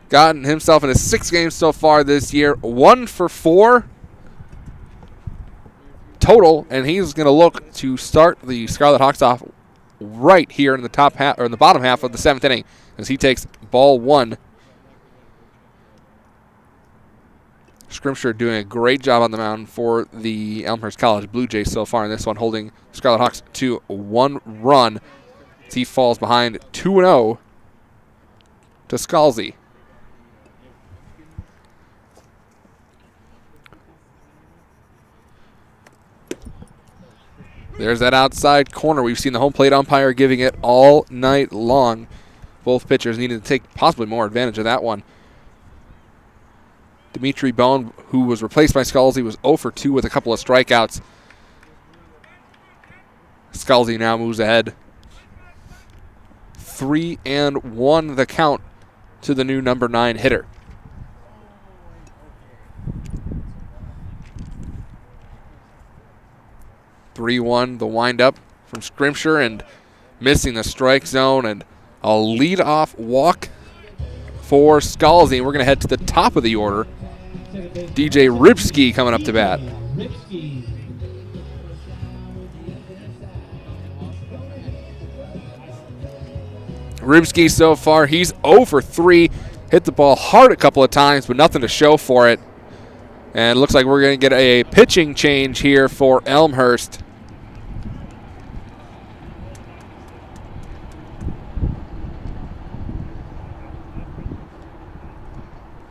gotten himself in his 6 games so far this year, 1 for 4 total, and he's going to look to start the Scarlet Hawks off right here in the top half or in the bottom half of the 7th inning as he takes ball 1. Scrimshire doing a great job on the mound for the Elmhurst College Blue Jays so far in this one, holding Scarlet Hawks to 1 run as he falls behind 2-0 to Scalzi. There's that outside corner. We've seen the home plate umpire giving it all night long. Both pitchers needed to take possibly more advantage of that one. Dimitri Bone, who was replaced by Scalzi, was 0 for 2 with a couple of strikeouts. Scalzi now moves ahead. 3-1 the count to the new number 9 hitter. The windup from Scrimshire and missing the strike zone, and a lead-off walk for Scalzi. We're going to head to the top of the order. DJ Ripsky coming up to bat. Ripsky so far, he's 0 for 3. Hit the ball hard a couple of times, but nothing to show for it. And it looks like we're going to get a pitching change here for Elmhurst.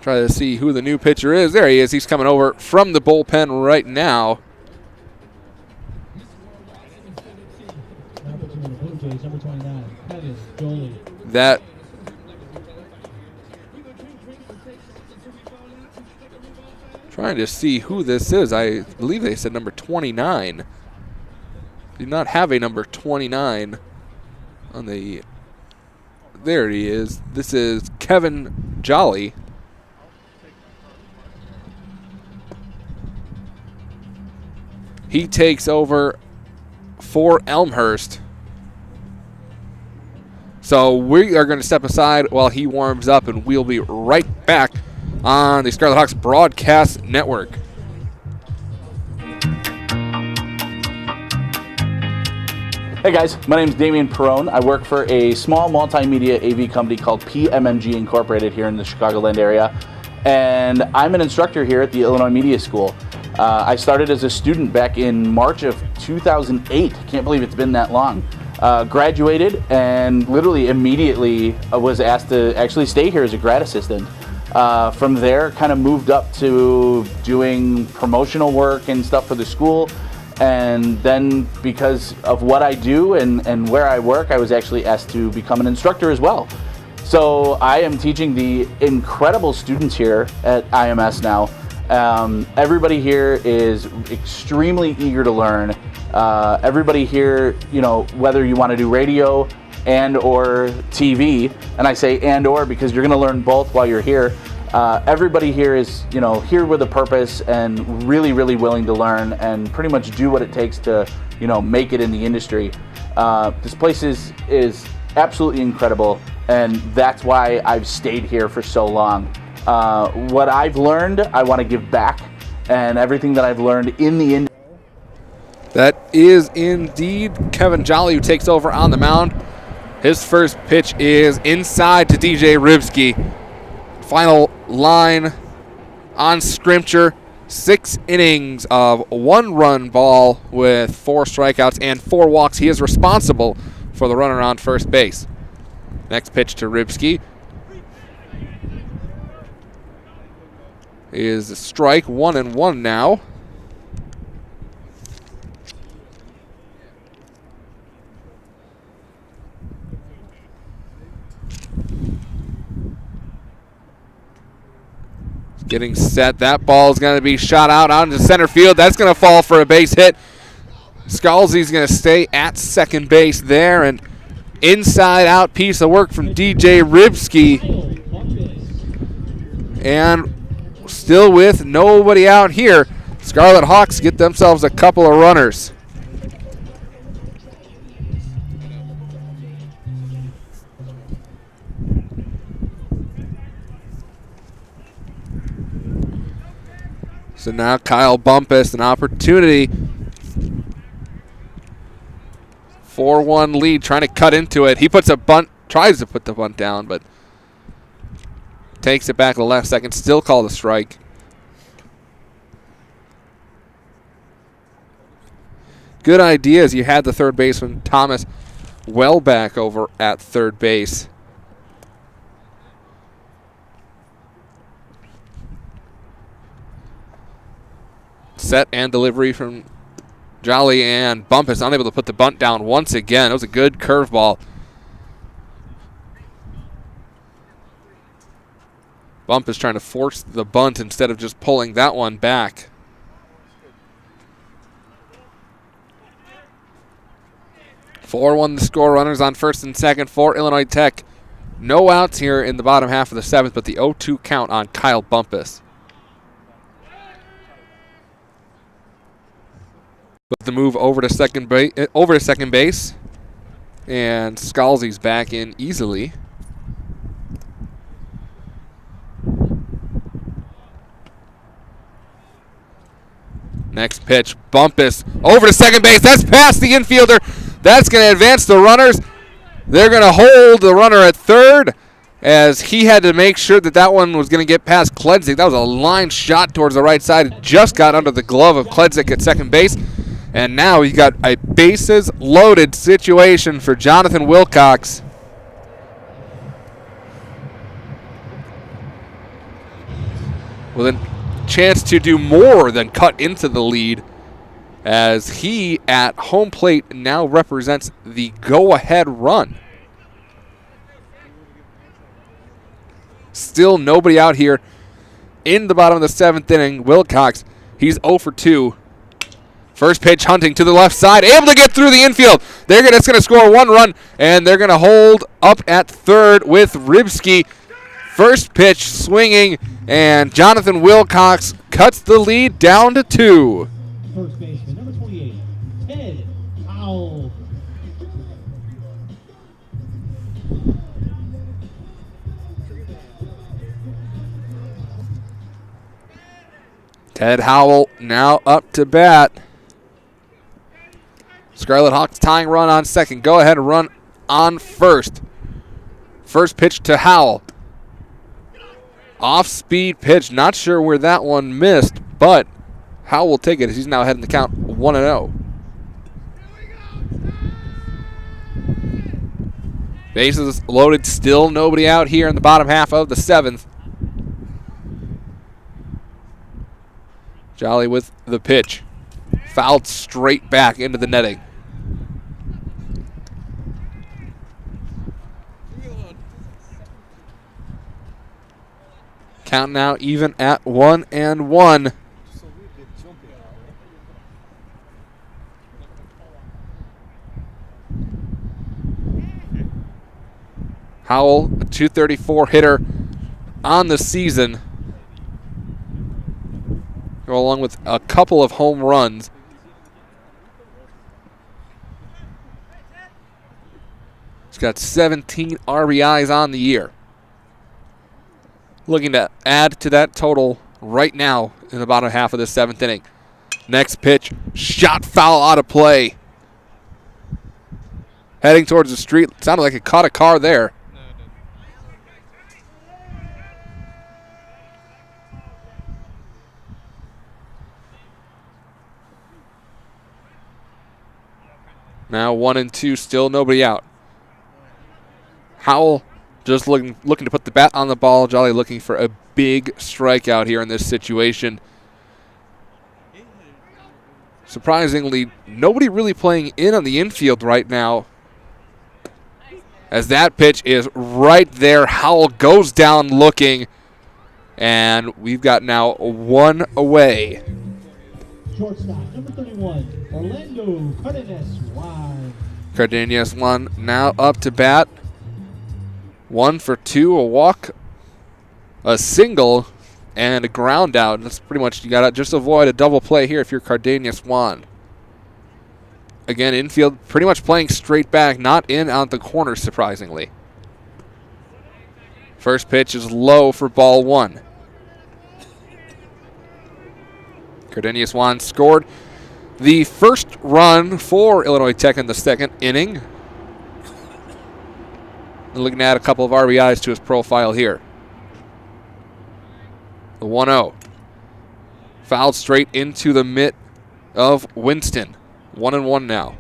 Try to see who the new pitcher is. There he is. He's coming over from the bullpen right now. That trying to see who this is. I believe they said number 29. Do not have a number 29 on the. There he is. This is Kevin Jolly. He takes over for Elmhurst. So we are going to step aside while he warms up, and we'll be right back on the Scarlet Hawks Broadcast Network. Hey guys, my name is Damian Perrone. I work for a small multimedia AV company called PMMG Incorporated here in the Chicagoland area, and I'm an instructor here at the Illinois Media School. I started as a student back in March of 2008. Can't believe it's been that long. Graduated and literally immediately was asked to actually stay here as a grad assistant. From there, kind of moved up to doing promotional work and stuff for the school. And then because of what I do and where I work, I was actually asked to become an instructor as well. So I am teaching the incredible students here at IMS now. Everybody here is extremely eager to learn. Everybody here, you know, whether you want to do radio and or TV, and I say and or because you're going to learn both while you're here. Everybody here is, you know, here with a purpose and really, really willing to learn and pretty much do what it takes to, you know, make it in the industry. This place is absolutely incredible, and that's why I've stayed here for so long. What I've learned, I want to give back, and everything that I've learned in the industry. That is indeed Kevin Jolly, who takes over on the mound. His first pitch is inside to DJ Ribsky. Final line on Scrimshire. 6 innings of 1-run ball with 4 strikeouts and 4 walks. He is responsible for the runner on first base. Next pitch to Ribsky is a strike, 1-1 now. Getting set. That ball is going to be shot out onto center field. That's going to fall for a base hit. Scalzi's going to stay at second base there, and inside-out piece of work from DJ Ribsky. And still with nobody out here, Scarlet Hawks get themselves a couple of runners. So now Kyle Bumpus, an opportunity. 4-1 lead, trying to cut into it. He puts a bunt, tries to put the bunt down, but takes it back to the last second. Still called a strike. Good idea as you had the third baseman, Thomas, well back over at third base. Set and delivery from Jolly, and Bumpus unable to put the bunt down once again. It was a good curveball. Bumpus trying to force the bunt instead of just pulling that one back. Four-1 the score. Runners on first and second for Illinois Tech. No outs here in the bottom half of the seventh, but the 0-2 count on Kyle Bumpus. But the move over to second base, and Scalzi's back in easily. Next pitch, Bumpus over to second base. That's past the infielder. That's going to advance the runners. They're going to hold the runner at third, as he had to make sure that that one was going to get past Kledzik. That was a line shot towards the right side. It just got under the glove of Kledzik at second base. And now you got a bases loaded situation for Jonathan Wilcox. With a chance to do more than cut into the lead, as he at home plate now represents the go-ahead run. Still nobody out here in the bottom of the seventh inning. Wilcox, he's 0 for 2. First pitch, Hunting to the left side, able to get through the infield. It's going to score one run, and they're going to hold up at third with Rybski. First pitch swinging, and Jonathan Wilcox cuts the lead down to 2. First baseman, number 28, Ted Howell. Ted Howell now up to bat. Scarlet Hawks tying run on second. Go ahead and run on first. First pitch to Howell. Off-speed pitch. Not sure where that one missed, but Howell will take it as he's now heading the count 1-0. Bases loaded. Still nobody out here in the bottom half of the seventh. Jolly with the pitch. Fouled straight back into the netting. Count now even at 1-1. Howell, a .234 hitter on the season, along with a couple of home runs. He's got 17 RBIs on the year. Looking to add to that total right now in the bottom half of the seventh inning. Next pitch, shot foul out of play. Heading towards the street. Sounded like it caught a car there. Now 1-2, still nobody out. Howell just looking to put the bat on the ball. Jolly looking for a big strikeout here in this situation. Surprisingly, nobody really playing in on the infield right now, as that pitch is right there. Howell goes down looking, and we've got now one away. Shortstop, number 31, Orlando Cardenas-Juan. Cardenas-Juan now up to bat. 1 for 2, a walk, a single, and a ground out. That's pretty much, you got to just avoid a double play here if you're Cardenas-Juan. Again, infield pretty much playing straight back, not in out the corner, surprisingly. First pitch is low for ball 1. Cardenius Juan scored the first run for Illinois Tech in the second inning. And looking at a couple of RBIs to his profile here. The 1-0. Fouled straight into the mitt of Winston. 1-1 now.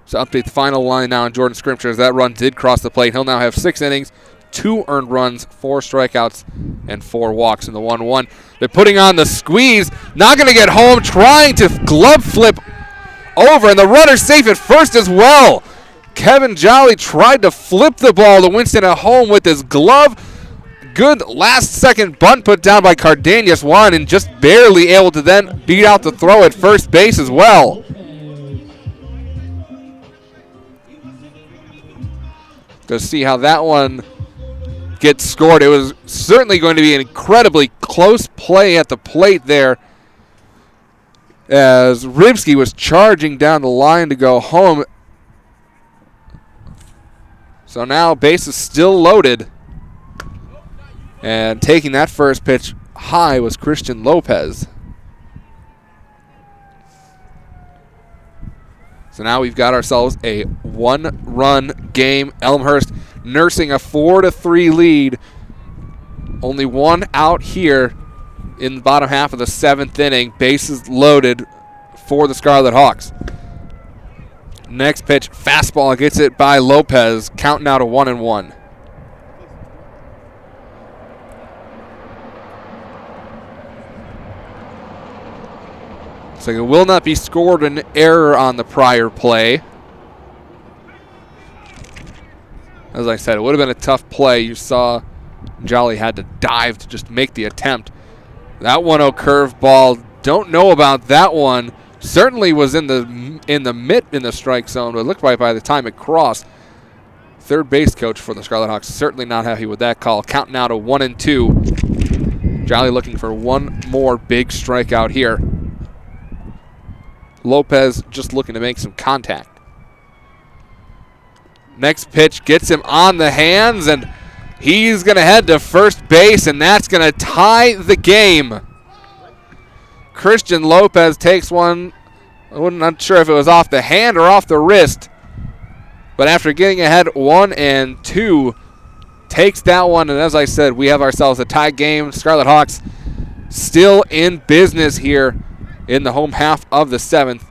So update the final line now on Jordan Scrimshaw as that run did cross the plate. He'll now have 6 innings, 2 earned runs, 4 strikeouts, and 4 walks in the 1-1. They're putting on the squeeze. Not going to get home. Trying to glove flip over, and the runner's safe at first as well. Kevin Jolly tried to flip the ball to Winston at home with his glove. Good last-second bunt put down by Cardenius Juan, and just barely able to then beat out the throw at first base as well. To see how that one gets scored. It was certainly going to be an incredibly close play at the plate there as Ribsky was charging down the line to go home. So now base is still loaded. And taking that first pitch high was Christian Lopez. So now we've got ourselves a 1-run game. Elmhurst nursing a 4-3 lead. Only 1 out here in the bottom half of the 7th inning. Bases loaded for the Scarlet Hawks. Next pitch, fastball, gets it by Lopez. Count now to 1-1. So it will not be scored an error on the prior play. As I said, it would have been a tough play. You saw Jolly had to dive to just make the attempt. That 1-0 curveball, don't know about that one. Certainly was in the mitt in the strike zone, but it looked like by the time it crossed. Third base coach for the Scarlet Hawks certainly not happy with that call. Count now to 1-2. Jolly looking for one more big strikeout here. Lopez just looking to make some contact. Next pitch gets him on the hands, and he's going to head to first base, and that's going to tie the game. Christian Lopez takes one. I'm not sure if it was off the hand or off the wrist, but after getting ahead 1-2, takes that one, and as I said, we have ourselves a tie game. Scarlet Hawks still in business here in the home half of the 7th,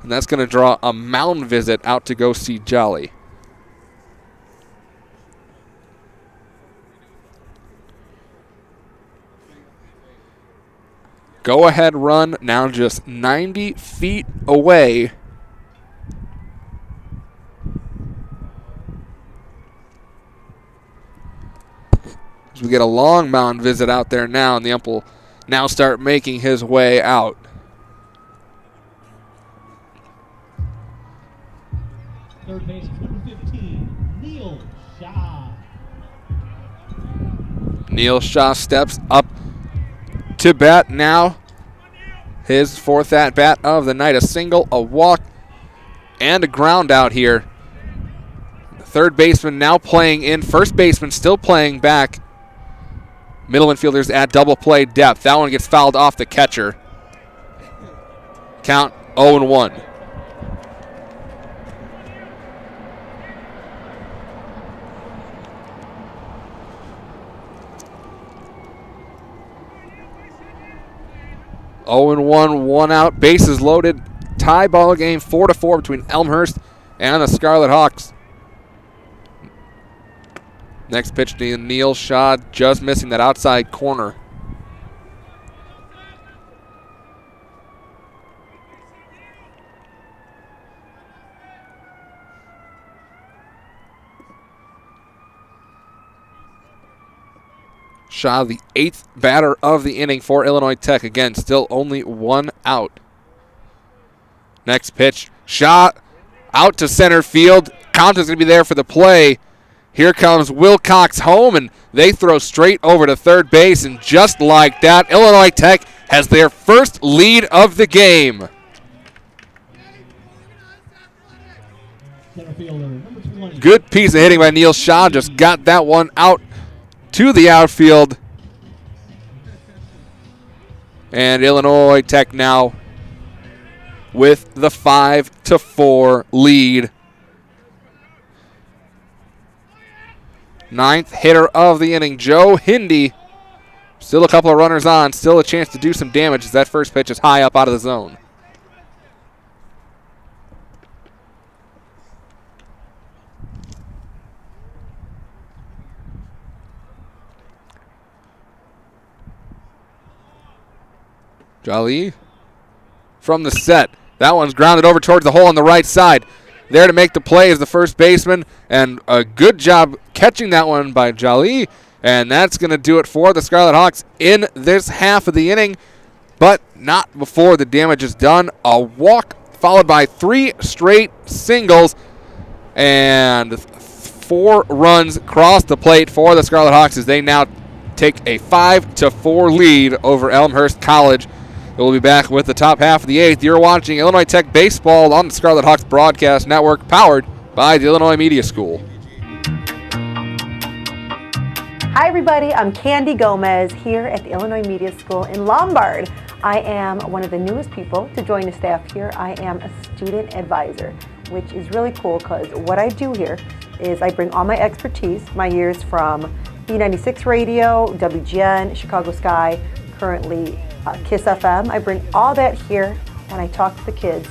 and that's going to draw a mound visit out to go see Jolly. Go-ahead run now just 90 feet away. As we get a long mound visit out there now, and the ump will now start making his way out. Third base, number 15, Neil Shaw. Neil Shaw steps up to bat now. His 4th at-bat of the night. A single, a walk, and a ground out here. The third baseman now playing in. First baseman still playing back. Middle infielders at double play depth. That one gets fouled off the catcher. Count 0-1. One out, bases loaded. Tie ball game, 4-4 between Elmhurst and the Scarlet Hawks. Next pitch to Neil Shaw, just missing that outside corner. Shaw, the 8th batter of the inning for Illinois Tech. Again, still only 1 out. Next pitch, Shaw out to center field. Count is going to be there for the play. Here comes Wilcox home, and they throw straight over to third base. And just like that, Illinois Tech has their first lead of the game. Center fielder, number 20. Good piece of hitting by Neil Shaw. Just got that one out to the outfield. And Illinois Tech now with the 5-4 lead. Ninth hitter of the inning, Joe Hindy. Still a couple of runners on. Still a chance to do some damage as that first pitch is high up out of the zone. Jolly from the set. That one's grounded over towards the hole on the right side. There to make the play is the first baseman, and a good job catching that one by Jolly. And that's going to do it for the Scarlet Hawks in this half of the inning, but not before the damage is done. A walk followed by 3 straight singles, and 4 runs across the plate for the Scarlet Hawks as they now take a 5-4 lead over Elmhurst College. We'll be back with the top half of the 8th. You're watching Illinois Tech Baseball on the Scarlet Hawks Broadcast Network, powered by the Illinois Media School. Hi everybody, I'm Candy Gomez here at the Illinois Media School in Lombard. I am one of the newest people to join the staff here. I am a student advisor, which is really cool because what I do here is I bring all my expertise, my years from B96 Radio, WGN, Chicago Sky, currently KISS FM. I bring all that here and I talk to the kids,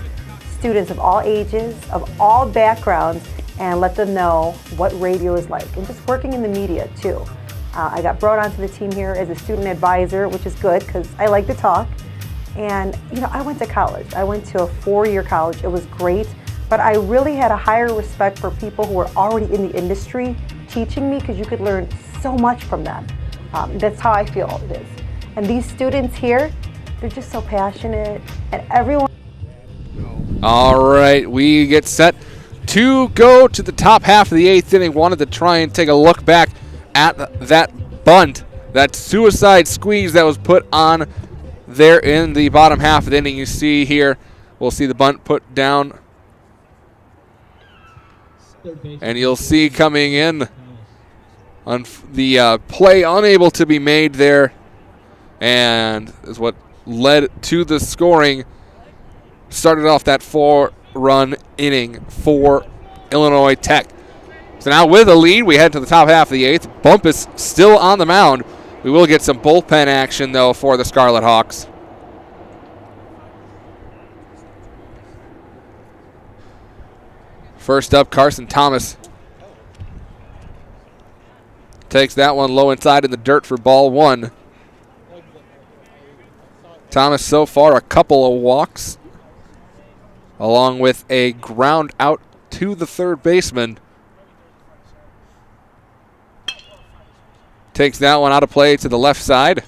students of all ages, of all backgrounds, and let them know what radio is like, and just working in the media too. I got brought onto the team here as a student advisor, which is good because I like to talk. And you know, I went to college. I went to a 4-year college. It was great, but I really had a higher respect for people who were already in the industry teaching me, because you could learn so much from them. That's how I feel it is. And these students here, they're just so passionate, and everyone. All right, we get set to go to the top half of the 8th inning. Wanted to try and take a look back at that bunt, that suicide squeeze that was put on there in the bottom half of the inning. You see here, we'll see the bunt put down. And you'll see coming in on the play unable to be made there, and is what led to the scoring. Started off that 4-run inning for Illinois Tech. So now with a lead, we head to the top half of the 8th. Bumpus still on the mound. We will get some bullpen action, though, for the Scarlet Hawks. First up, Carson Thomas. Takes that one low inside in the dirt for ball 1. Thomas so far a couple of walks, along with a ground out to the third baseman. Takes that one out of play to the left side.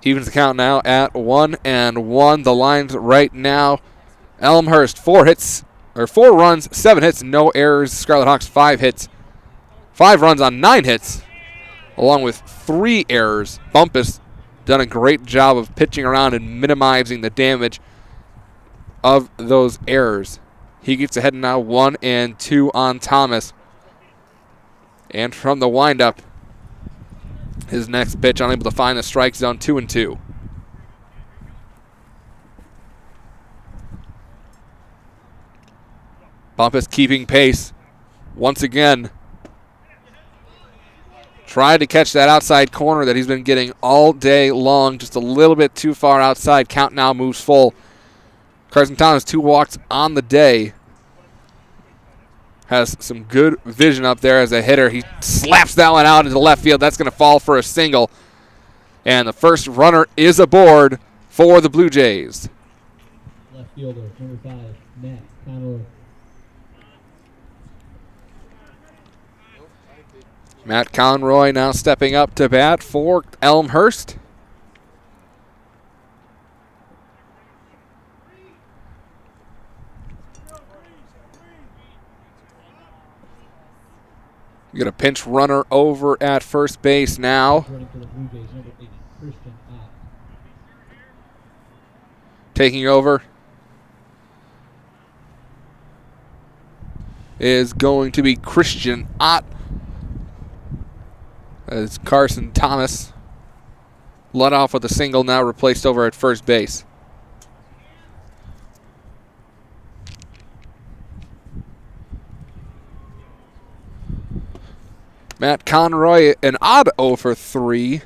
Evens the count now at 1-1. The lines right now, Elmhurst 4 runs, 7 hits, no errors. Scarlet Hawks 5 hits, 5 runs on 9 hits, along with 3 errors. Bumpus done a great job of pitching around and minimizing the damage of those errors. He gets ahead now 1-2 on Thomas. And from the windup, his next pitch unable to find the strike zone, 2-2. Bumpus keeping pace once again. Tried to catch that outside corner that he's been getting all day long, just a little bit too far outside. Count now moves full. Carson Thomas, 2 walks on the day. Has some good vision up there as a hitter. He slaps that one out into left field. That's going to fall for a single. And the first runner is aboard for the Blue Jays. Left fielder, number 5, Matt Conroy. Matt Conroy now stepping up to bat for Elmhurst. We got a pinch runner over at first base now. Running for the Blue Jays, number 8, Christian Ott. Taking over is going to be Christian Ott. As Carson Thomas led off with a single, now replaced over at first base. Matt Conroy, an odd 0 for 3.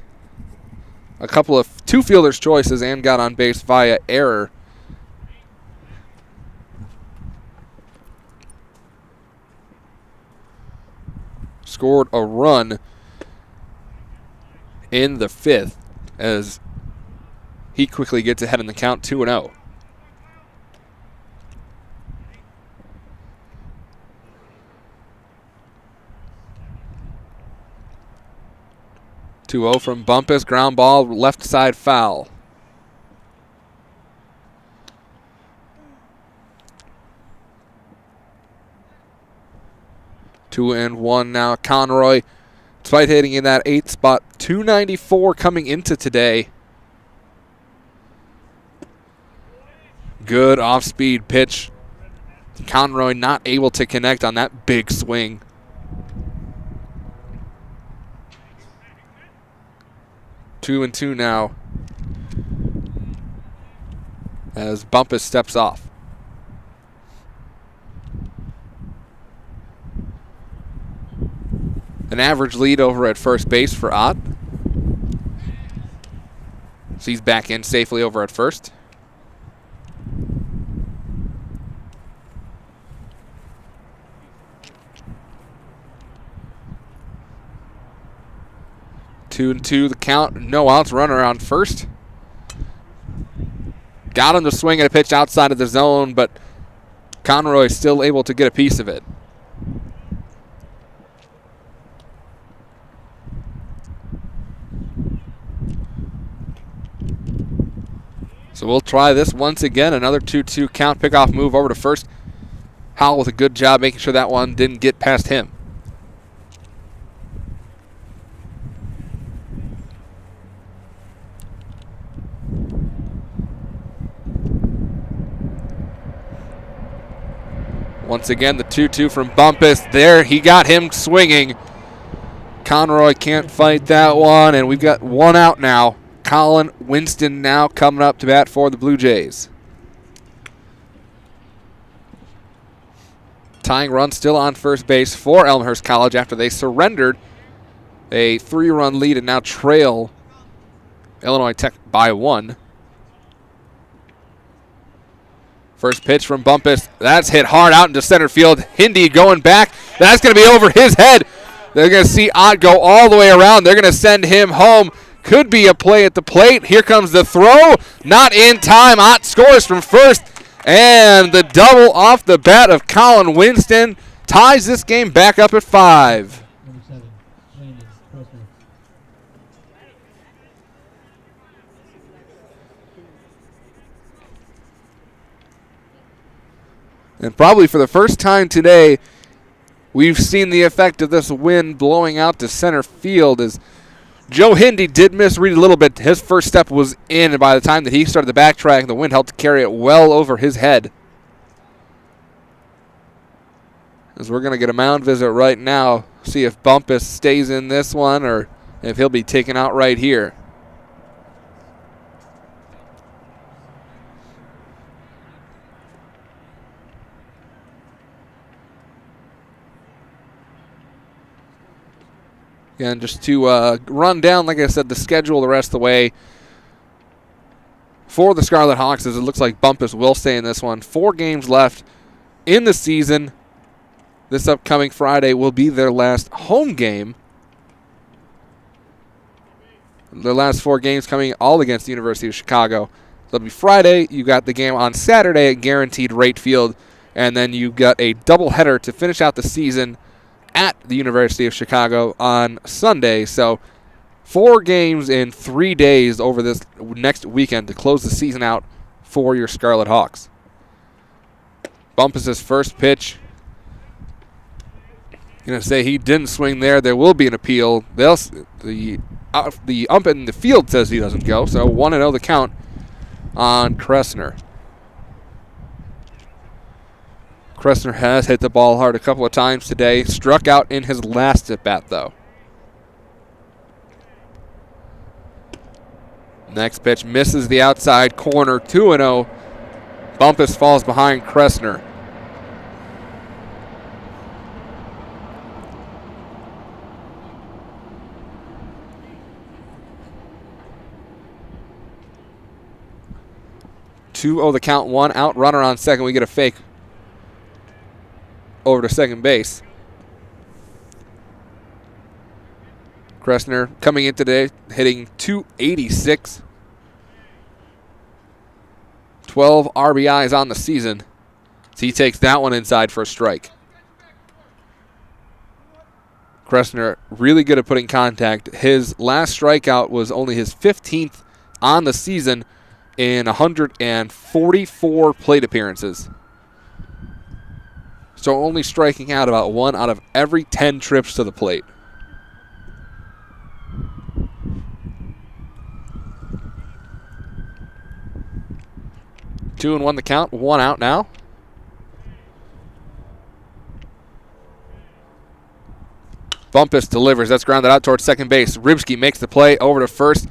A couple of two fielders' choices and got on base via error. Scored a run in the 5th as he quickly gets ahead in the count, 2-0. (2-0) from Bumpus, ground ball, left side foul. Two and one now. Conroy, despite hitting in that 8th spot, 294 coming into today. Good off-speed pitch. Conroy not able to connect on that big swing. 2-2 now as Bumpus steps off. An average lead over at first base for Ott. So he's back in safely over at first. 2-2 the count. No outs. Runner on first. Got him to swing at a pitch outside of the zone, but Conroy still able to get a piece of it. So we'll try this once again. Another 2-2 count. Pickoff move over to first. Howell with a good job making sure that one didn't get past him. Once again, the 2-2 from Bumpus. There, he got him swinging. Conroy can't fight that one, and we've got one out now. Colin Winston now coming up to bat for the Blue Jays. Tying run still on first base for Elmhurst College after they surrendered a 3-run lead and now trail Illinois Tech by 1. First pitch from Bumpus. That's hit hard out into center field. Hindy going back. That's going to be over his head. They're going to see Ott go all the way around. They're going to send him home. Could be a play at the plate. Here comes the throw. Not in time. Ott scores from first. And the double off the bat of Colin Winston ties this game back up at 5. Number 7, Landon Preston. And probably for the first time today, we've seen the effect of this wind blowing out to center field as Joe Hindy did misread a little bit. His first step was in, and by the time that he started the backtrack, the wind helped carry it well over his head. As we're going to get a mound visit right now, see if Bumpus stays in this one or if he'll be taken out right here. Again, just to run down, like I said, the schedule the rest of the way for the Scarlet Hawks, as it looks like Bumpus will stay in this one. 4 games left in the season. This upcoming Friday will be their last home game. Their last 4 games coming all against the University of Chicago. It'll be Friday. You got the game on Saturday at Guaranteed Rate Field, and then you got a doubleheader to finish out the season at the University of Chicago on Sunday. So 4 games in 3 days over this next weekend to close the season out for your Scarlet Hawks. Bumpus' first pitch. Going to say he didn't swing there. There will be an appeal. The ump in the field says he doesn't go. So 1-0 the count on Kressner. Kressner has hit the ball hard a couple of times today. Struck out in his last at bat, though. Next pitch misses the outside corner, 2-0. Bumpus falls behind Kressner. The count, 1 out, runner on second. We get a fake over to second base. Kressner coming in today, hitting .286. 12 RBIs on the season. So he takes that one inside for a strike. Kressner really good at putting contact. His last strikeout was only his 15th on the season in 144 plate appearances. So only striking out about 1 out of every 10 trips to the plate. Two and 1 the count, 1 out now. Bumpus delivers. That's grounded out towards second base. Rybski makes the play over to first.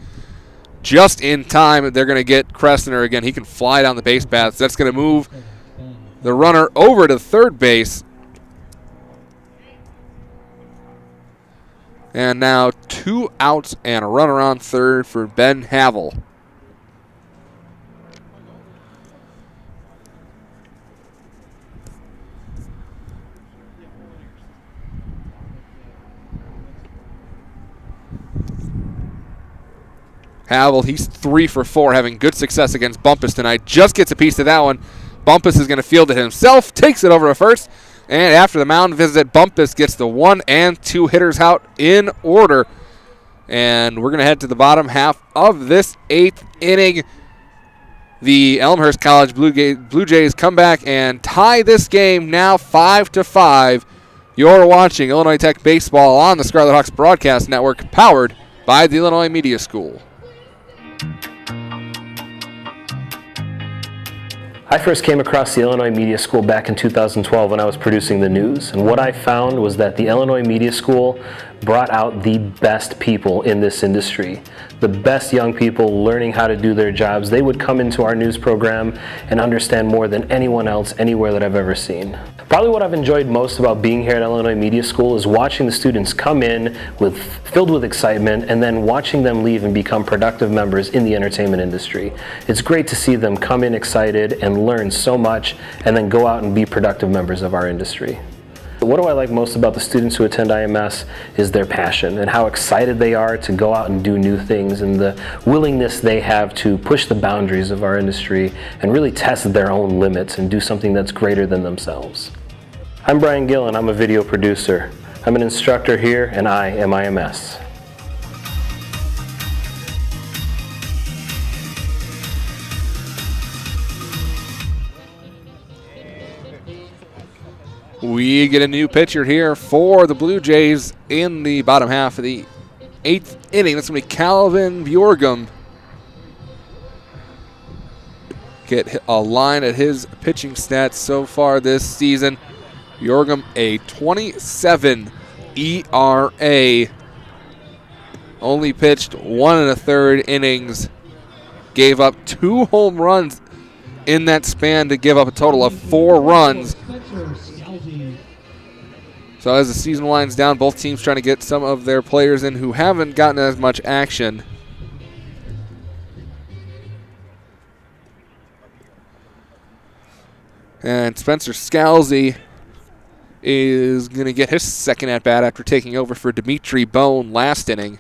Just in time, they're going to get Kressner again. He can fly down the base paths. That's going to move the runner over to third base. And now 2 outs and a runner on third for Ben Havel. Havel, he's 3 for 4, having good success against Bumpus tonight. Just gets a piece of that one. Bumpus is going to field it himself, takes it over to first, and after the mound visit, Bumpus gets the 1 and 2 hitters out in order. And we're going to head to the bottom half of this 8th inning. The Elmhurst College Blue Jays come back and tie this game now 5-5. You're watching Illinois Tech Baseball on the Scarlet Hawks Broadcast Network, powered by the Illinois Media School. I first came across the Illinois Media School back in 2012 when I was producing the news, and what I found was that the Illinois Media School brought out the best people in this industry. The best young people learning how to do their jobs. They would come into our news program and understand more than anyone else anywhere that I've ever seen. Probably what I've enjoyed most about being here at Illinois Media School is watching the students come in filled with excitement and then watching them leave and become productive members in the entertainment industry. It's great to see them come in excited and learn so much and then go out and be productive members of our industry. What do I like most about the students who attend IMS is their passion and how excited they are to go out and do new things, and the willingness they have to push the boundaries of our industry and really test their own limits and do something that's greater than themselves. I'm Brian Gill and I'm a video producer. I'm an instructor here and I am IMS. We get a new pitcher here for the Blue Jays in the bottom half of the 8th inning. That's going to be Calvin Bjorgum. Get a line at his pitching stats so far this season. Bjorgum, a 27 ERA. Only pitched 1 1/3 innings. Gave up 2 home runs in that span to give up a total of 4 runs. So as the season winds down, both teams trying to get some of their players in who haven't gotten as much action. And Spencer Scalzi is going to get his second at-bat after taking over for Dimitri Bone last inning.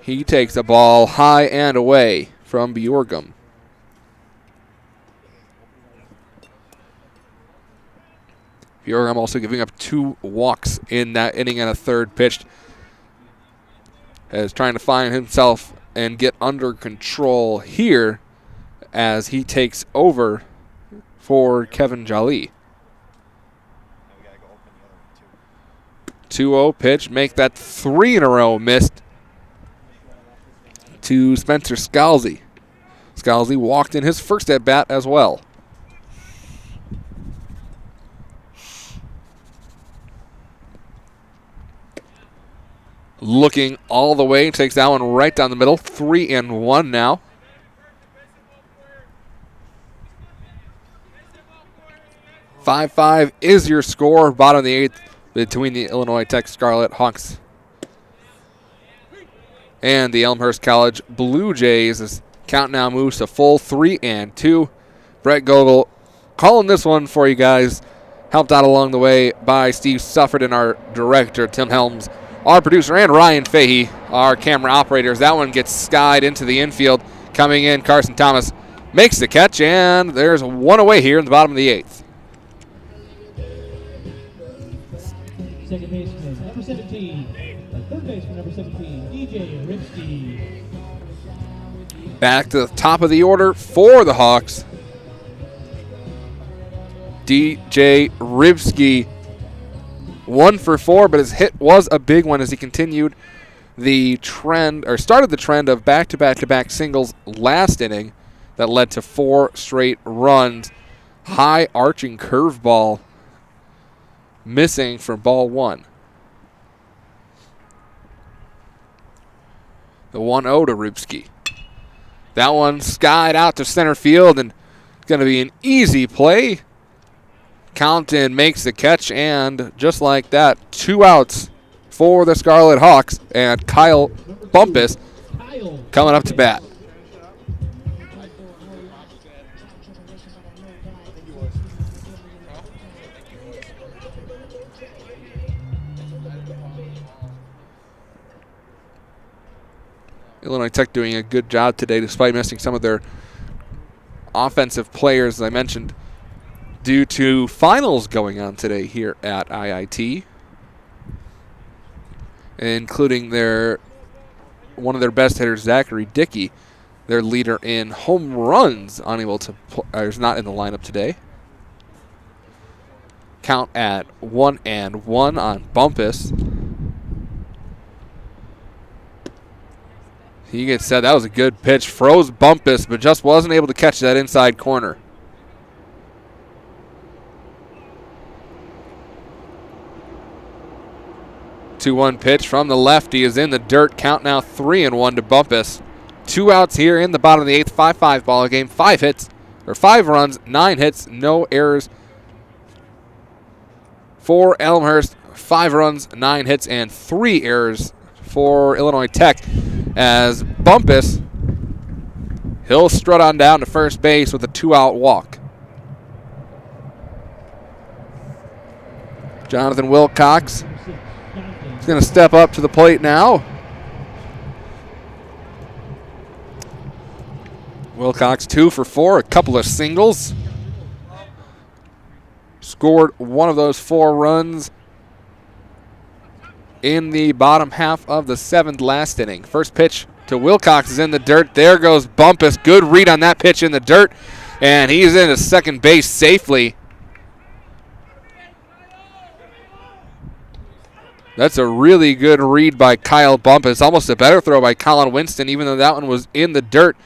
He takes the ball high and away from Bjorgum. Bjorgum also giving up 2 walks in that inning and a third pitched, as trying to find himself and get under control here as he takes over for Kevin Jolly. 2-0 pitch, make that 3 in a row missed to Spencer Scalzi. Scalzi walked in his first at bat as well. looking all the way. Takes that one right down the middle. 3-1 now. Five is your score. Bottom of the 8th between the Illinois Tech Scarlet Hawks and the Elmhurst College Blue Jays. This count now moves to full 3-2. Brett Gogol calling this one for you guys. Helped out along the way by Steve Sufford and our director, Tim Helms, our producer, and Ryan Fahey, our camera operators. That one gets skied into the infield. Coming in, Carson Thomas makes the catch, and there's one away here in the bottom of the 8th. Second baseman, number 17. And third baseman, number 17, DJ Ripsky. Back to the top of the order for the Hawks. DJ Ribski, 1 for 4, but his hit was a big one as he continued the trend, or started the trend of back-to-back-to-back singles last inning that led to 4 straight runs. High arching curveball missing for ball 1. The 1-0 to Ribski. That one skied out to center field, and it's going to be an easy play. Compton makes the catch, and just like that, 2 outs for the Scarlet Hawks, and Kyle Bumpus coming up to bat. Illinois Tech doing a good job today despite missing some of their offensive players, as I mentioned, due to finals going on today here at IIT, including one of their best hitters, Zachary Dickey, their leader in home runs, is not in the lineup today. Count at 1-1 on Bumpus. He gets said that was a good pitch. Froze Bumpus, but just wasn't able to catch that inside corner. Two-one pitch from the lefty is in the dirt. Count now 3-1 to Bumpus. 2 outs here in the bottom of the 8th. 5-5 ball game. 5 runs, 9 hits, no errors for Elmhurst. 5 runs, 9 hits, and 3 errors for Illinois Tech, as Bumpus, he'll strut on down to first base with a 2-out walk. Jonathan Wilcox is going to step up to the plate now. Wilcox 2 for 4, a couple of singles. Scored one of those 4 runs in the bottom half of the 7th last inning. First pitch to Wilcox is in the dirt. There goes Bumpus. Good read on that pitch in the dirt, and he's into second base safely. That's a really good read by Kyle Bumpus. Almost a better throw by Colin Winston, even though that one was in the dirt.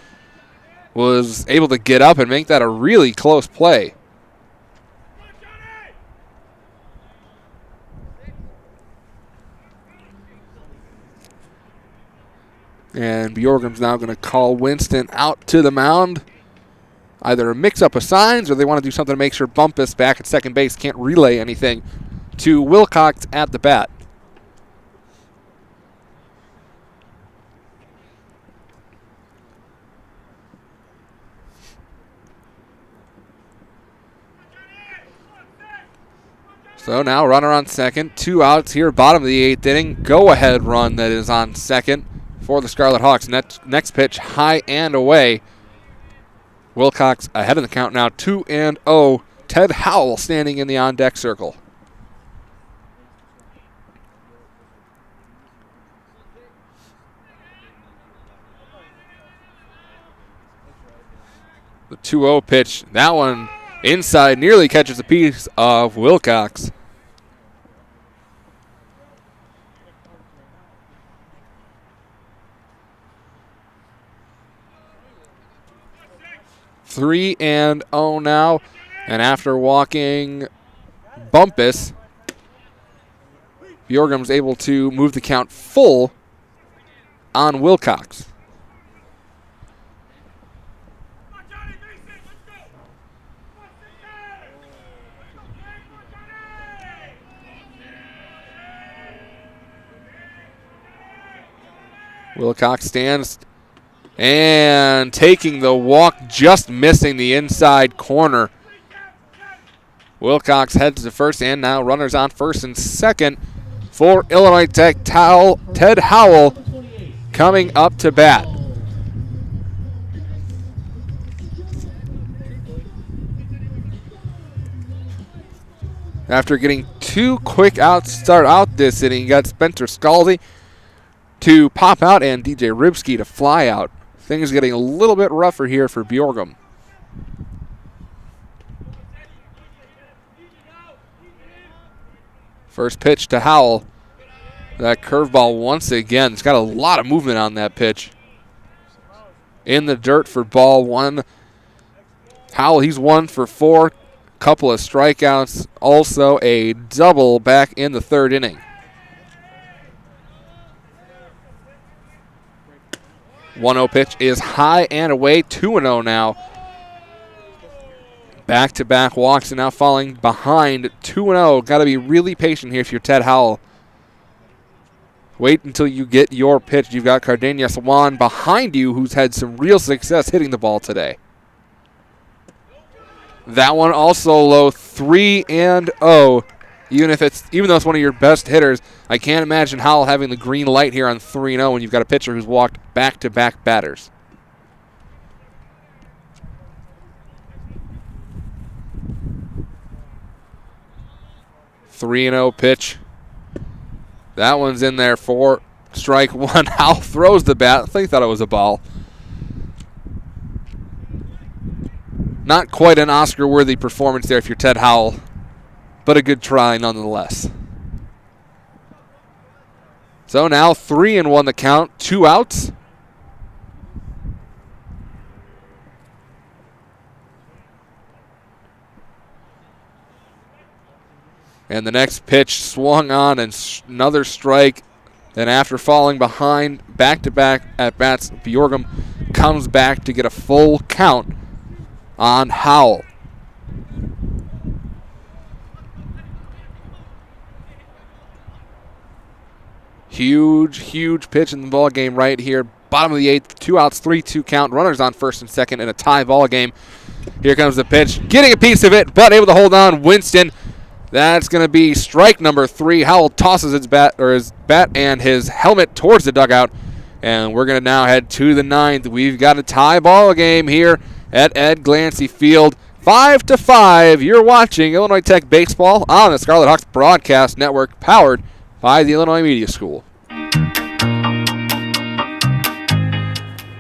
Was able to get up and make that a really close play. And Bjorgum's now going to call Winston out to the mound. Either a mix-up of signs or they want to do something to make sure Bumpus back at second base can't relay anything to Wilcox at the bat. So now runner on second. 2 outs here, bottom of the 8th inning. Go-ahead run that is on second for the Scarlet Hawks. Next pitch, high and away. Wilcox ahead of the count now, 2-0. Ted Howell standing in the on-deck circle. The 2-0 pitch, that one inside, nearly catches a piece of Wilcox. Three and 0 now, and after walking Bumpus, Bjorgum's able to move the count full on Wilcox. Wilcox stands and taking the walk, just missing the inside corner. Wilcox heads to first, and now runners on first and second for Illinois Tech. Ted Howell coming up to bat. After getting 2 quick outs to start out this inning, you got Spencer Scalzi to pop out and DJ Ribski to fly out. Things getting a little bit rougher here for Bjorgum. First pitch to Howell. That curveball once again. It's got a lot of movement on that pitch. In the dirt for ball one. Howell, he's 1 for 4. Couple of strikeouts. Also a double back in the third inning. 1-0 pitch is high and away. 2-0 now. Back-to-back walks and now falling behind. 2-0. Got to be really patient here if you're Ted Howell. Wait until you get your pitch. You've got Cardenas Juan behind you, who's had some real success hitting the ball today. That one also low. 3-0. Even though it's one of your best hitters, I can't imagine Howell having the green light here on 3-0 when you've got a pitcher who's walked back-to-back batters. (3-0) pitch. That one's in there for strike one. Howell throws the bat. I think thought it was a ball. Not quite an Oscar-worthy performance there if you're Ted Howell, but a good try nonetheless. So now 3-1 the count, 2 outs. And the next pitch swung on and another strike. Then after falling behind back-to-back at-bats, Bjorgum comes back to get a full count on Howell. Huge pitch in the ball game right here. Bottom of the 8th, 2 outs, 3-2 count. Runners on first and second in a tie ball game. Here comes the pitch, getting a piece of it, but able to hold on. Winston. That's going to be strike number 3. Howell tosses his bat and his helmet towards the dugout. And we're going to now head to the 9th. We've got a tie ball game here at Ed Glancy Field. 5-5. You're watching Illinois Tech baseball on the Scarlet Hawks Broadcast Network, powered by the Illinois Media School.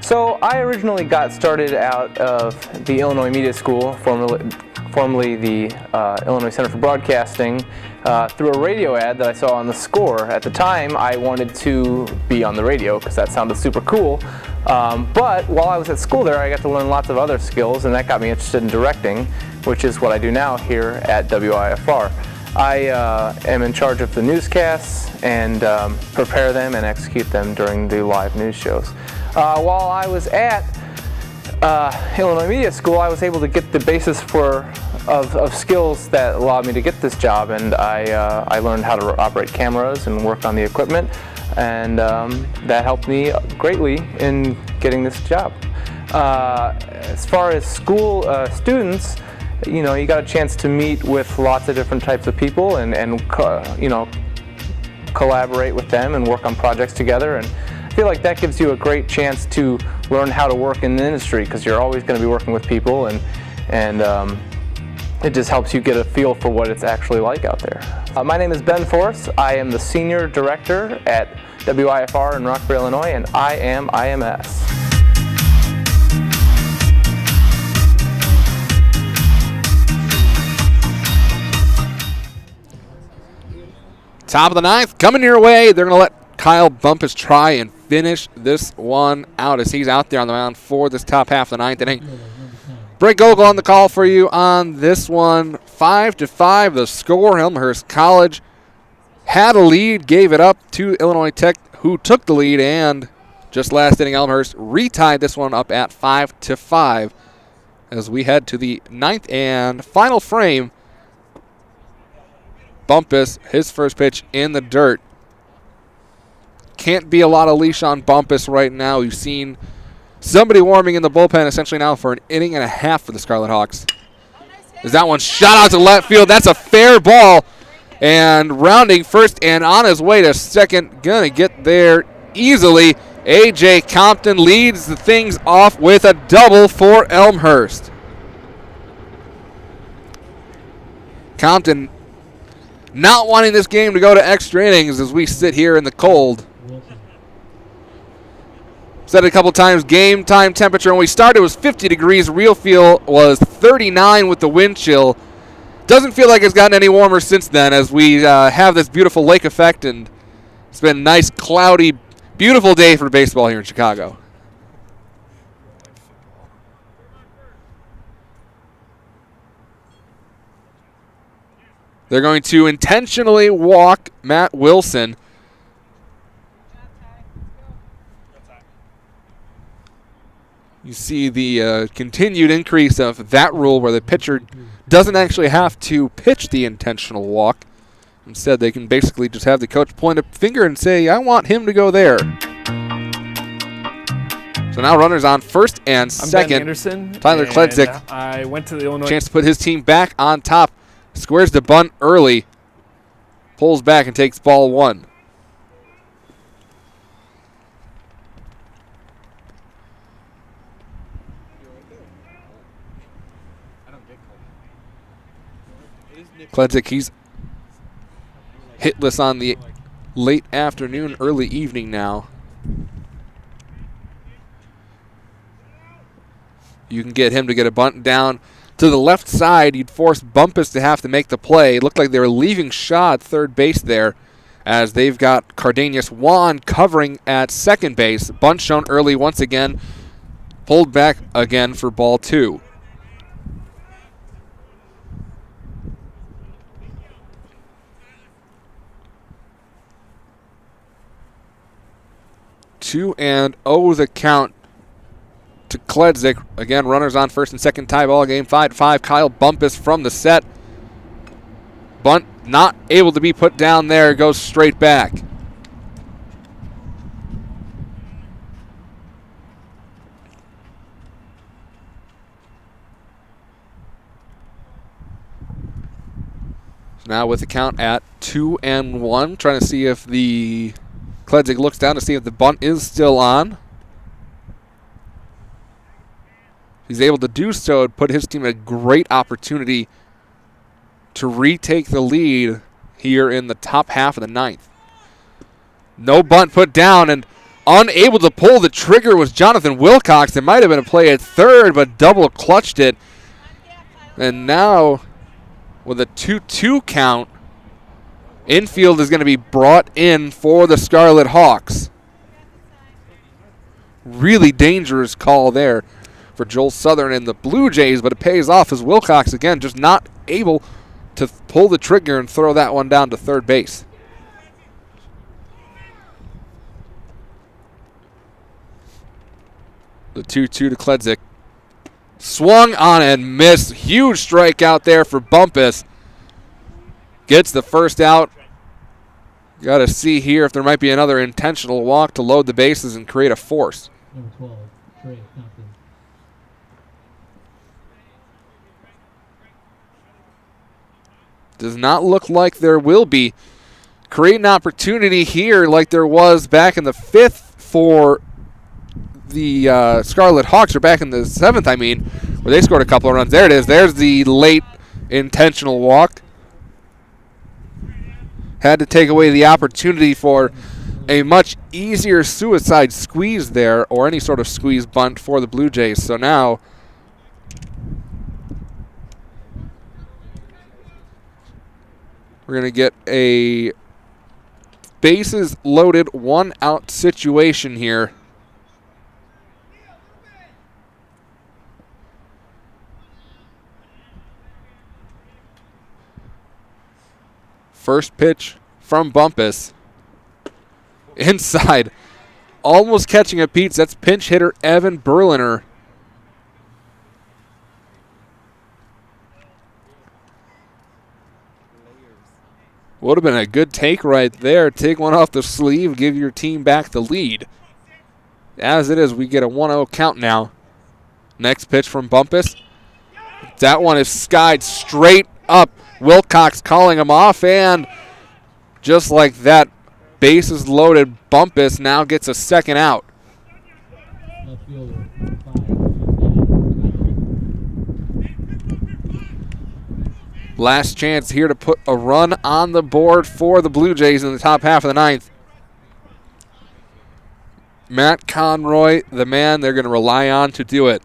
So I originally got started out of the Illinois Media School, formerly the Illinois Center for Broadcasting, through a radio ad that I saw on the Score. At the time, I wanted to be on the radio because that sounded super cool. But while I was at school there, I got to learn lots of other skills, and that got me interested in directing, which is what I do now here at WIFR. I am in charge of the newscasts and prepare them and execute them during the live news shows. While I was at Illinois Media School, I was able to get the basis of skills that allowed me to get this job, and I learned how to operate cameras and work on the equipment, and that helped me greatly in getting this job. As far as school students, you know, you got a chance to meet with lots of different types of people and you know, collaborate with them and work on projects together, and I feel like that gives you a great chance to learn how to work in the industry, because you're always going to be working with people, and it just helps you get a feel for what it's actually like out there. My name is Ben Forrest. I am the Senior Director at WIFR in Rockford, Illinois, and I am IMS. Top of the 9th, coming your way. They're going to let Kyle Bumpus try and finish this one out as he's out there on the mound for this top half of the 9th inning. Brent Gogol on the call for you on this one. 5-5 the score. Elmhurst College had a lead, gave it up to Illinois Tech, who took the lead, and just last inning, Elmhurst retied this one up at 5-5 as we head to the 9th and final frame. Bumpus, his first pitch in the dirt. Can't be a lot of leash on Bumpus right now. We've seen somebody warming in the bullpen essentially now for an inning and a half for the Scarlet Hawks. Is that one shot out to left field? That's a fair ball. And rounding first and on his way to second. Gonna get there easily. A.J. Compton leads the things off with a double for Elmhurst. Compton not wanting this game to go to extra innings as we sit here in the cold. Said it a couple times, game time temperature when we started was 50 degrees. Real feel was 39 with the wind chill. Doesn't feel like it's gotten any warmer since then as we have this beautiful lake effect, and it's been a nice, cloudy, beautiful day for baseball here in Chicago. They're going to intentionally walk Matt Wilson. You see the continued increase of that rule where the pitcher doesn't actually have to pitch the intentional walk. Instead, they can basically just have the coach point a finger and say, I want him to go there. So now runners on first and second. I'm Ben Anderson. Tyler Kledzik. I went to the Illinois. Chance to put his team back on top. Squares the bunt early. Pulls back and takes ball one. Kledzik, he's hitless on the late afternoon, early evening now. You can get him to get a bunt down to the left side. You'd force Bumpus to have to make the play. It looked like they were leaving Shaw at third base there as they've got Cardanius Juan covering at second base. Bunt shown early once again. Pulled back again for ball two. Two and 0 the count to Kledzik. Again, runners on first and second, tie ball game, 5-5. Kyle Bumpus from the set. Bunt not able to be put down there, goes straight back. So now with the count at 2 and 1, trying to see if the Kledzik looks down to see if the bunt is still on. He's able to do so and put his team a great opportunity to retake the lead here in the top half of the ninth. No bunt put down, and unable to pull the trigger was Jonathan Wilcox. There might have been a play at third, but double clutched it. And now with a 2-2 count, infield is going to be brought in for the Scarlet Hawks. Really dangerous call there for Joel Southern and the Blue Jays, but it pays off as Wilcox, again, just not able to pull the trigger and throw that one down to third base. The 2-2 to Kledzik. Swung on and missed. Huge strikeout there for Bumpus. Gets the first out. Got to see here if there might be another intentional walk to load the bases and create a force. Number 12, Trey Compton. Does not look like there will be. Create an opportunity here like there was back in the 5th for the Scarlet Hawks, or back in the 7th, I mean, where they scored a couple of runs. There it is. There's the late intentional walk. Had to take away the opportunity for a much easier suicide squeeze there, or any sort of squeeze bunt for the Blue Jays. So now we're going to get a bases loaded, 1 out situation here. First pitch from Bumpus. Inside. Almost catching a Pete's. That's pinch hitter Evan Berliner. Would have been a good take right there. Take one off the sleeve, give your team back the lead. As it is, we get a 1-0 count now. Next pitch from Bumpus. That one is skied straight up. Wilcox calling him off, and just like that, bases loaded. Bumpus now gets a second out. Left fielder, 5. Last chance here to put a run on the board for the Blue Jays in the top half of the ninth. Matt Conroy, the man they're going to rely on to do it.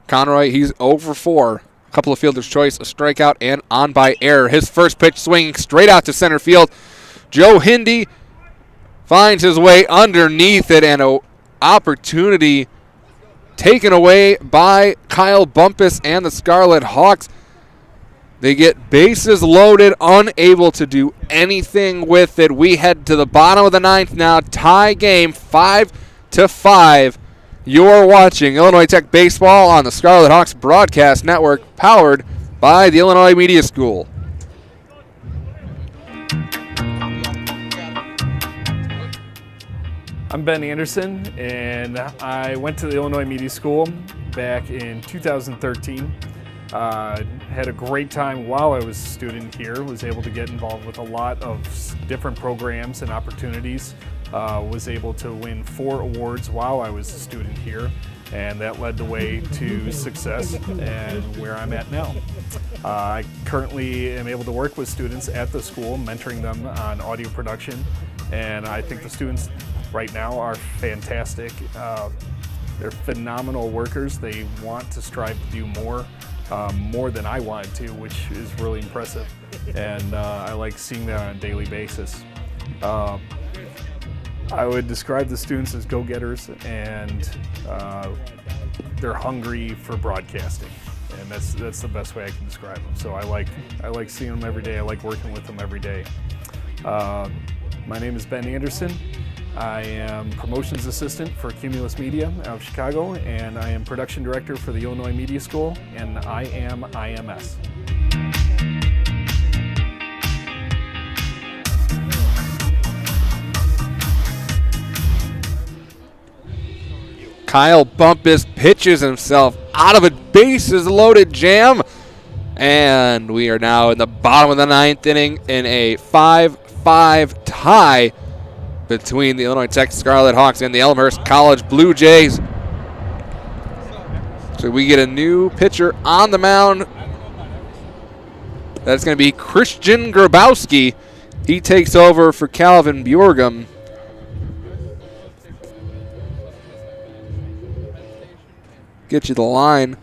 Conroy, he's 0 for 4. A couple of fielder's choice, a strikeout, and on by error. His first pitch swinging straight out to center field. Joe Hindy finds his way underneath it, and an opportunity taken away by Kyle Bumpus and the Scarlet Hawks. They get bases loaded, unable to do anything with it. We head to the bottom of the ninth now. Tie game, 5-5. You're watching Illinois Tech Baseball on the Scarlet Hawks Broadcast Network, powered by the Illinois Media School. I'm Ben Anderson, and I went to the Illinois Media School back in 2013. Had a great time while I was a student here, was able to get involved with a lot of different programs and opportunities. Was able to win 4 awards while I was a student here, and that led the way to success and where I'm at now. I currently am able to work with students at the school, mentoring them on audio production, and I think the students right now are fantastic. They're phenomenal workers. They want to strive to do more than I wanted to, which is really impressive, and I like seeing that on a daily basis. I would describe the students as go-getters, and they're hungry for broadcasting, and that's the best way I can describe them. So I like seeing them every day. I like working with them every day. My name is Ben Anderson. I am promotions assistant for Cumulus Media out of Chicago, and I am production director for the Illinois Media School, and I am IMS. Kyle Bumpus pitches himself out of a bases loaded jam. And we are now in the bottom of the ninth inning in a 5-5 tie between the Illinois Tech Scarlet Hawks and the Elmhurst College Blue Jays. So we get a new pitcher on the mound. That's going to be Christian Grabowski. He takes over for Calvin Bjorgum. Get you the line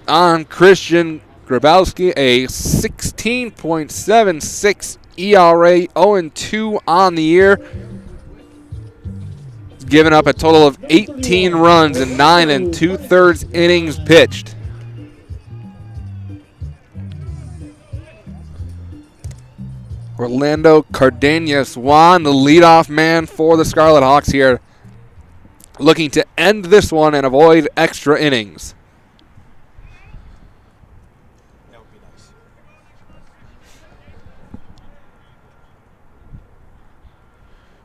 on Christian Grabowski, a 16.76 ERA, 0-2 on the year. He's given up a total of 18 runs in 9 2/3 innings pitched. Orlando Cardenas-Juan, the leadoff man for the Scarlet Hawks here, looking to end this one and avoid extra innings.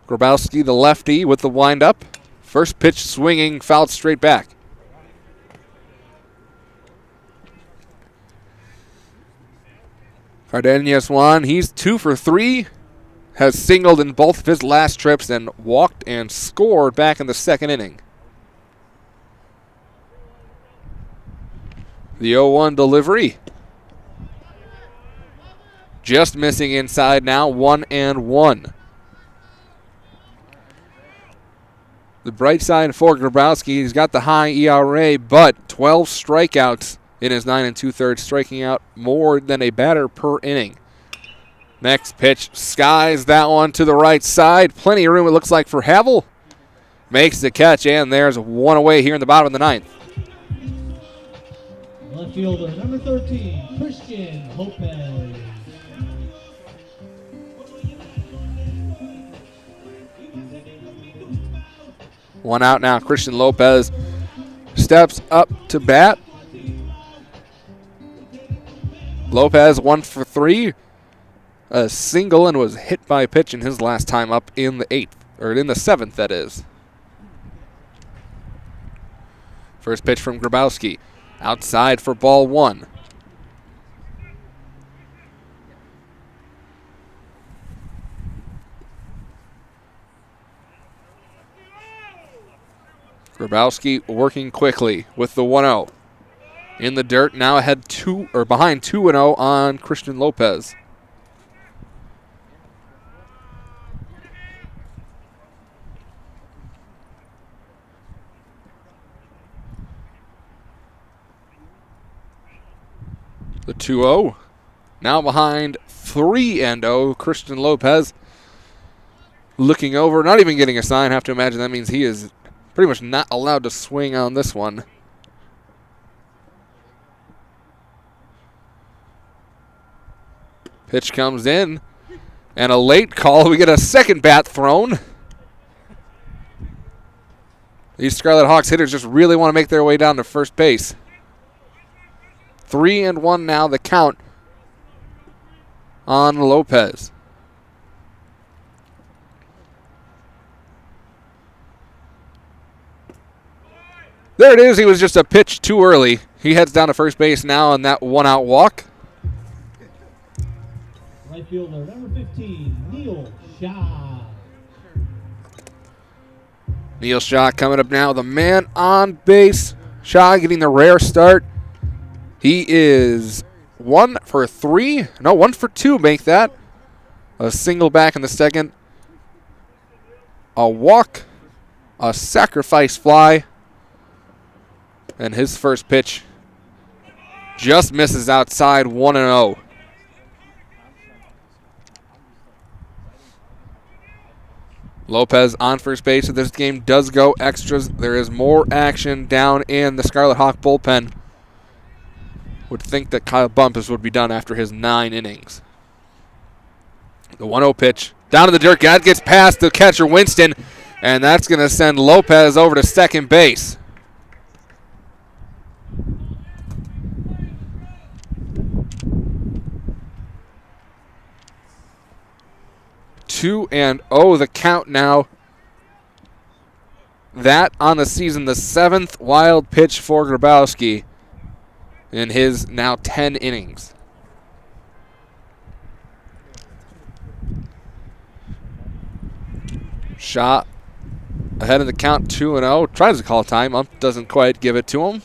Grabowski, the lefty, with the windup. First pitch swinging, fouled straight back. Cardenas-Juan, he's 2 for 3. Has singled in both of his last trips and walked and scored back in the second inning. The 0-1 delivery. Just missing inside now, 1-1. The bright side for Grabowski, he's got the high ERA, but 12 strikeouts in his 9 2/3, striking out more than a batter per inning. Next pitch, skies that one to the right side. Plenty of room, it looks like, for Havel. Makes the catch, and there's one away here in the bottom of the ninth. Left fielder, number 13, Christian Lopez. One out now. Christian Lopez steps up to bat. Lopez 1 for 3. A single and was hit by a pitch in his last time up in the 8th, or in the 7th, that is. First pitch from Grabowski. Outside for ball 1. Grabowski working quickly with the 1-0. In the dirt, now ahead behind 2-0 on Christian Lopez. The 2-0. Now behind 3-0, Christian Lopez looking over, not even getting a sign. Have to imagine that means he is pretty much not allowed to swing on this one. Pitch comes in, and a late call. We get a second bat thrown. These Scarlet Hawks hitters just really want to make their way down to first base. 3-1 now, the count on Lopez. There it is. He was just a pitch too early. He heads down to first base now on that 1-out walk. Right fielder, number 15, Neil Shaw. Neil Shaw coming up now. The man on base. Shaw getting the rare start. He is 1 for 3. No, 1 for 2 make that. A single back in the second. A walk. A sacrifice fly. And his first pitch just misses outside, 1-0. Lopez on first base. If this game does go extras, there is more action down in the Scarlet Hawk bullpen. Would think that Kyle Bumpus would be done after his 9 innings. The 1-0 pitch. Down in the dirt. That gets past the catcher, Winston. And that's going to send Lopez over to second base. Two and 0 the count now. That on the season, the 7th wild pitch for Grabowski in his now 10 innings. Shot ahead of the count, 2-0. Tries to call time. Ump doesn't quite give it to him.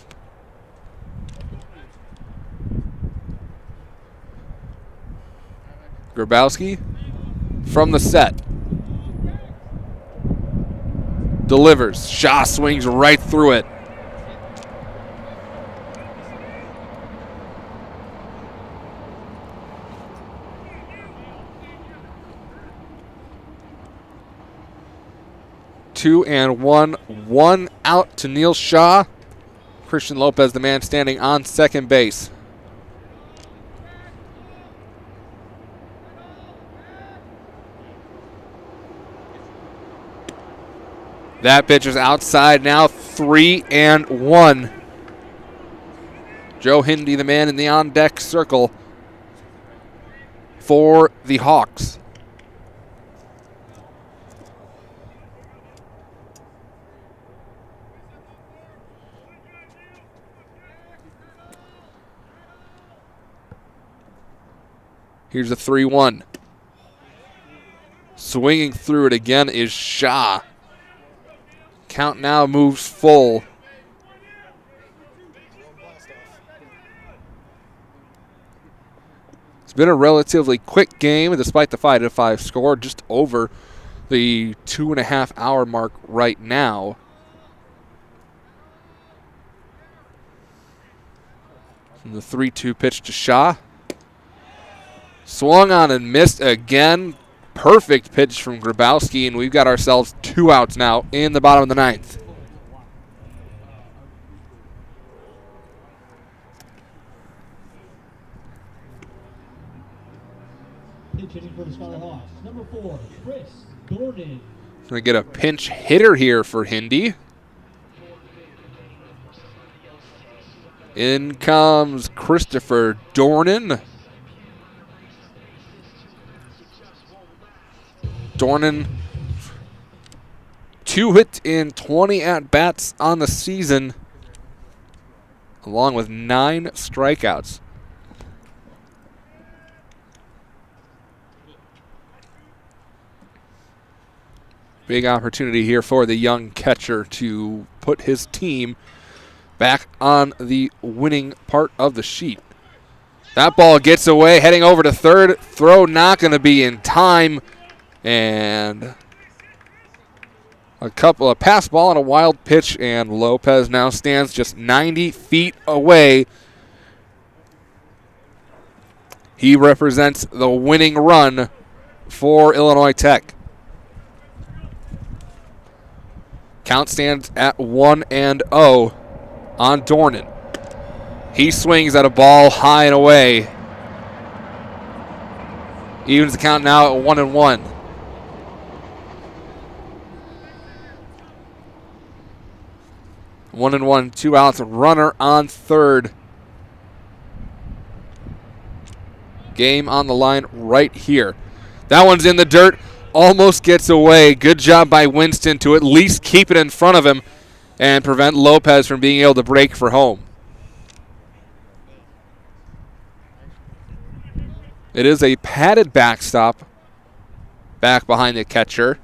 Grabowski from the set. Delivers. Shaw swings right through it. Two and one out to Neil Shaw. Christian Lopez, the man standing on second base. That pitch is outside now, 3-1. Joe Hindy, the man in the on-deck circle for the Hawks. Here's a 3-1. Swinging through it again is Shaw. Count now moves full. It's been a relatively quick game despite the 5-5 score, just over the 2.5 hour mark right now. And the 3-2 pitch to Shaw. Swung on and missed again. Perfect pitch from Grabowski, and we've got ourselves 2 outs now in the bottom of the 9th. pitch hitting for the Scarlet Hawks. Number 4, Chris Dornan. Gonna get a pinch hitter here for Hindi. In comes Christopher Dornan. Dornan, 2 hits in 20 at-bats on the season, along with 9 strikeouts. Big opportunity here for the young catcher to put his team back on the winning part of the sheet. That ball gets away, heading over to third. Throw not going to be in time. And a pass ball and a wild pitch, and Lopez now stands just 90 feet away. He represents the winning run for Illinois Tech. Count stands at 1-0 on Dornan. He swings at a ball high and away. Evens the count now at 1-1. 1-1, 2 outs, runner on third. Game on the line right here. That one's in the dirt. Almost gets away. Good job by Winston to at least keep it in front of him and prevent Lopez from being able to break for home. It is a padded backstop back behind the catcher.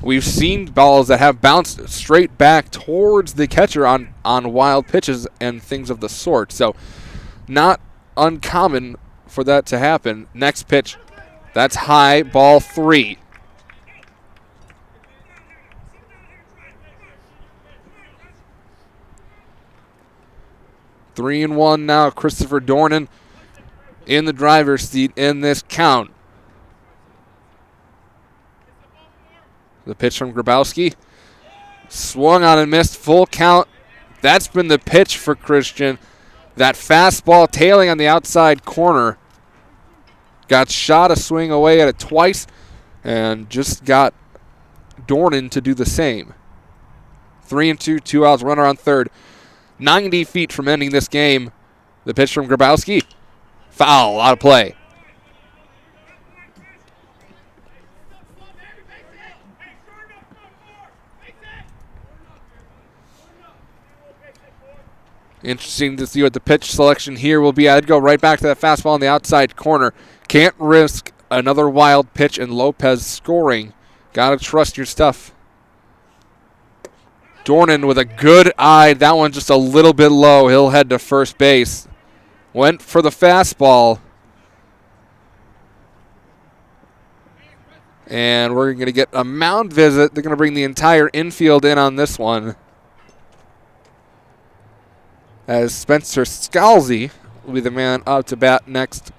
We've seen balls that have bounced straight back towards the catcher on wild pitches and things of the sort. So not uncommon for that to happen. Next pitch. That's high, ball 3. Three and 1 now. Christopher Dornan in the driver's seat in this count. The pitch from Grabowski. Swung on and missed. Full count. That's been the pitch for Christian. That fastball tailing on the outside corner. Got shot a swing away at it twice and just got Dornan to do the same. 3-2, 2 outs, runner on third. 90 feet from ending this game. The pitch from Grabowski. Foul, out of play. Interesting to see what the pitch selection here will be. I'd go right back to that fastball on the outside corner. Can't risk another wild pitch and Lopez scoring. Got to trust your stuff. Dornan with a good eye. That one just a little bit low. He'll head to first base. Went for the fastball. And we're going to get a mound visit. They're going to bring the entire infield in on this one, as Spencer Scalzi will be the man up to bat next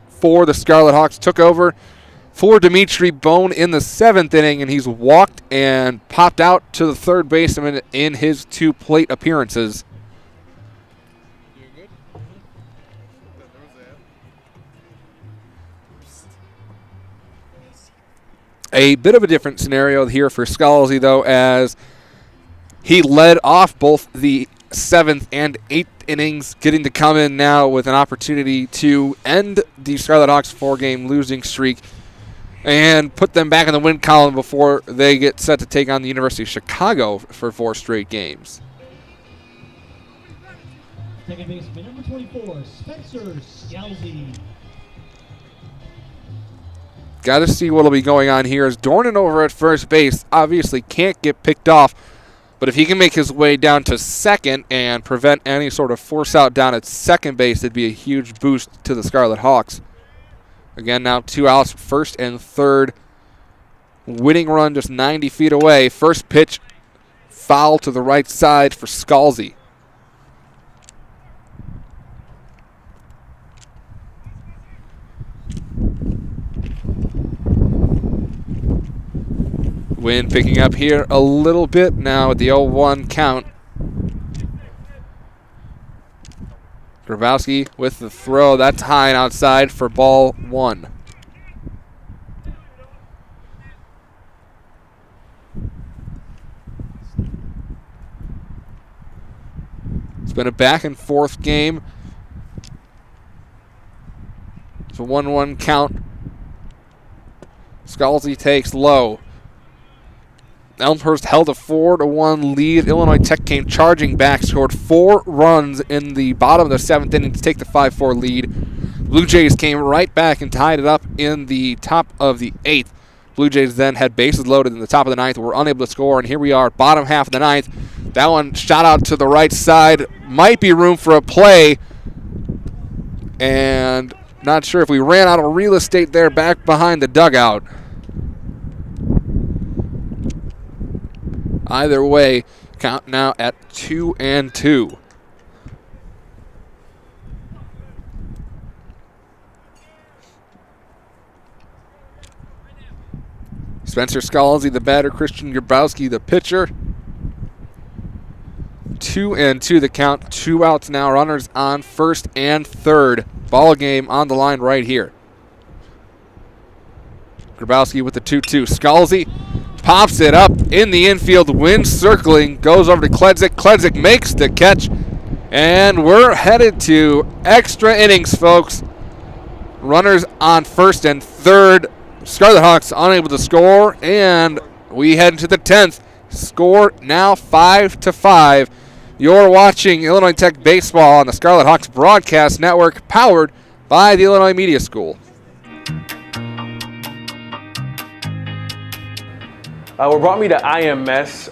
for the Scarlet Hawks. Took over for Dimitri Bone in the 7th inning, and he's walked and popped out to the third baseman in his 2 plate appearances. A bit of a different scenario here for Scalzi, though, as he led off both the 7th and 8th innings, getting to come in now with an opportunity to end the Scarlet Hawks 4-game losing streak and put them back in the win column before they get set to take on the University of Chicago for 4 straight games. Second baseman, number 24, Spencer Scalzi. Got to see what will be going on here, as Dornan over at first base obviously can't get picked off. But if he can make his way down to second and prevent any sort of force out down at second base, it'd be a huge boost to the Scarlet Hawks. Again, now 2 outs, first and third. Winning run just 90 feet away. First pitch, foul to the right side for Scalzi. Wind picking up here a little bit now at the 0-1 count. Grabowski with the throw. That's high and outside for ball 1. It's been a back and forth game. It's a 1-1 count. Scalzi takes low. Elmhurst held a 4-1 lead. Illinois Tech came charging back, scored 4 runs in the bottom of the 7th inning to take the 5-4 lead. Blue Jays came right back and tied it up in the top of the 8th. Blue Jays then had bases loaded in the top of the 9th, were unable to score, and here we are, bottom half of the 9th. That one shot out to the right side. Might be room for a play, and not sure if we ran out of real estate there back behind the dugout. Either way, count now at 2-2. Spencer Scalzi, the batter. Christian Grabowski, the pitcher. 2-2 the count. 2 outs now. Runners on first and third. Ball game on the line right here. Grabowski with the 2-2. Scalzi pops it up in the infield. Wind circling. Goes over to Kledzik. Kledzik makes the catch. And we're headed to extra innings, folks. Runners on first and third. Scarlet Hawks unable to score. And we head into the 10th. Score now 5-5. You're watching Illinois Tech Baseball on the Scarlet Hawks Broadcast Network, powered by the Illinois Media School. What brought me to IMS